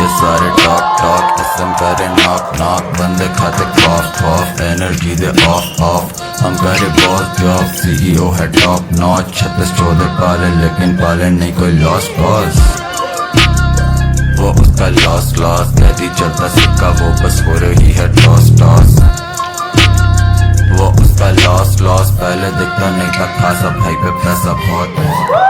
ये सारे टॉक किस्म करे नॉक बंदे खाते खौफ एनर्जी दे ऑफ हम करे बॉस जॉब CEO है टॉप नॉच 36 14 पाले लेकिन पाले नहीं कोई लॉस कॉज वो उसका लॉस कहती चलता सिक्का वो बस हो रही है टॉस वो उसका लॉस पहले दिखता नहीं था खासा भाई पे पैसा बहुत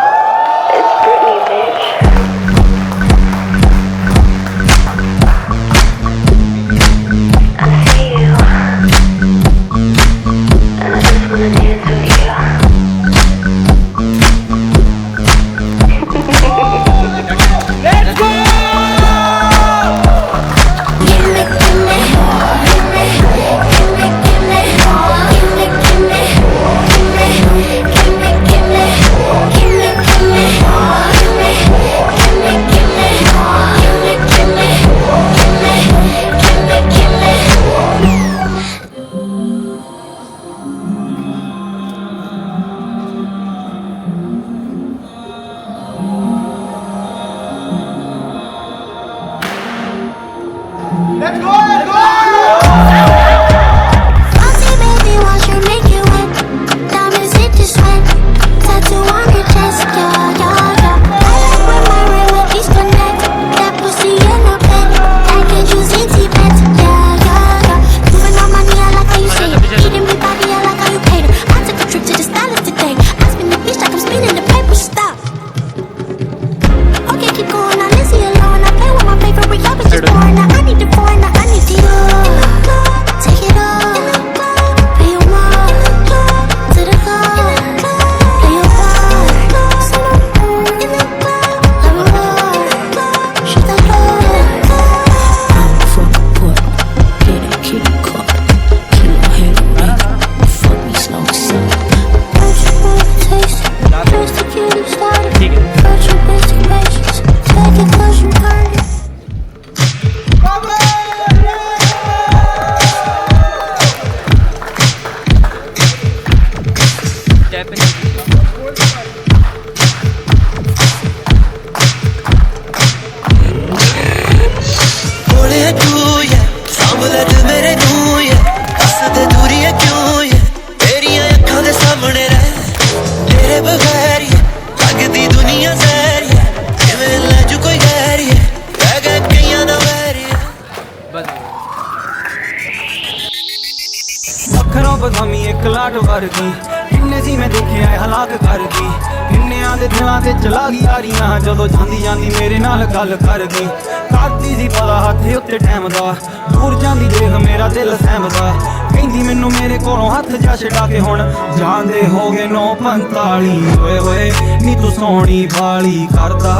बदामी एक लाट वर्गी किन्ने जी मैं देखे आए हलाक करगी किन्नियां दे दिलां ते चला गई यारियां जदों जांदी जांदी मेरे नाल गल कर गई करदी सी पता हत्थे उत्ते टैम दा दूर जांदी देख मेरा दिल सहमदा कहंदी मैनू मेरे कोलों हत्थ जा छड़ा के हुण जांदे हो गए 9:45 ओए होए नी तू सोहणी भाली करदा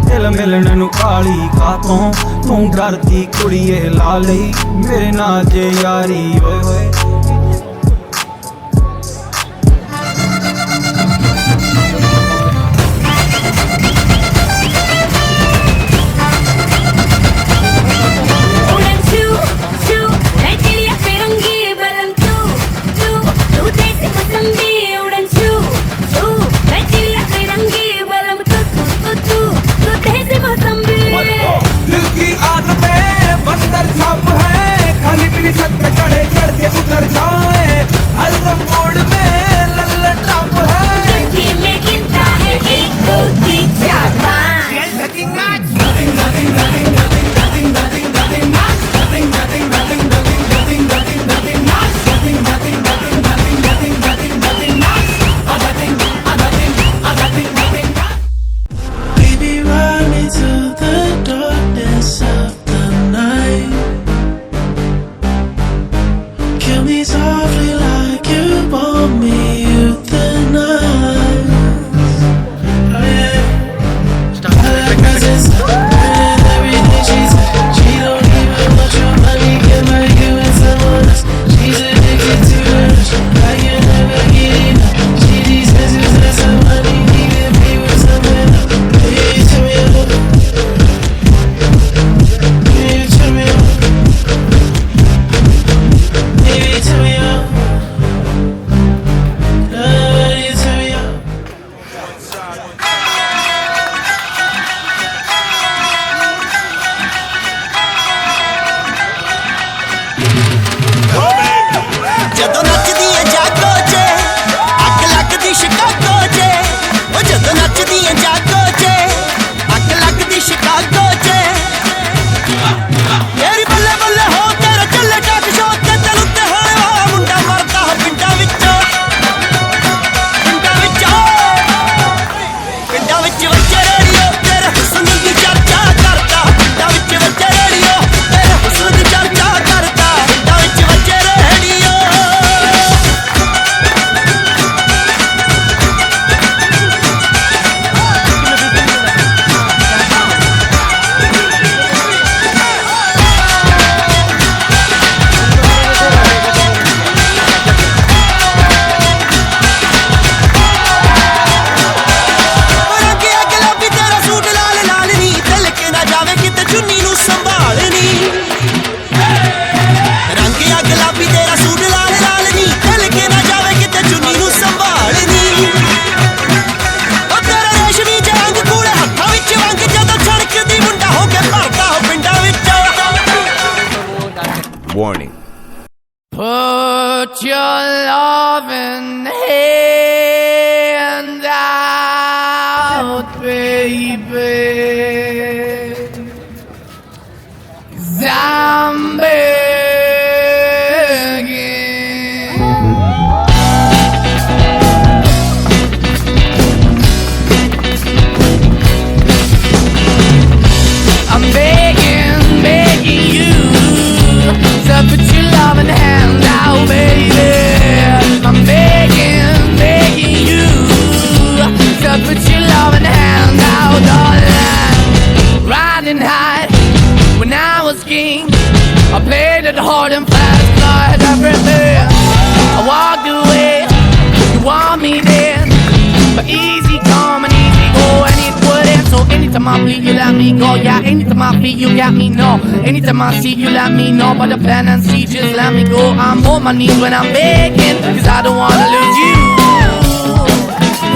दिल मिलण नू काली कातों तू डरदी कुड़िए ला लई मेरे नाल जे यारी ओए होए I'm begging. I'm begging, begging you to put your loving hand out, baby. I'm begging, begging you to put your loving hand out, darling. Riding high when I was king, I played it hard and fast, I had everything. I walked away, you want me then, but easy come and easy go, and it wouldn't. So anytime I bleed, you let me go. Yeah, anytime I feel, you got me, no. Anytime I see, you let me know. But the plan and see, just let me go. I'm on my knees when I'm begging, cause I don't wanna lose you.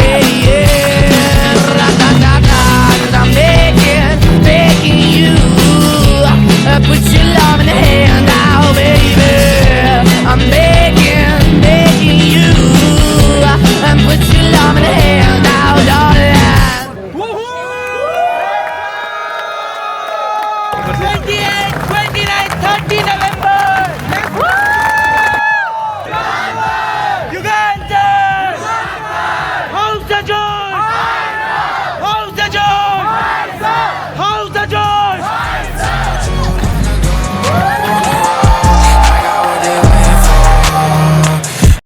Hey, yeah, ra-da-da-da, cause I'm begging, begging you. Put your love in the hand out, baby. I'm begging, begging you. Put your love in the hand out, darling. 28, 29, 30.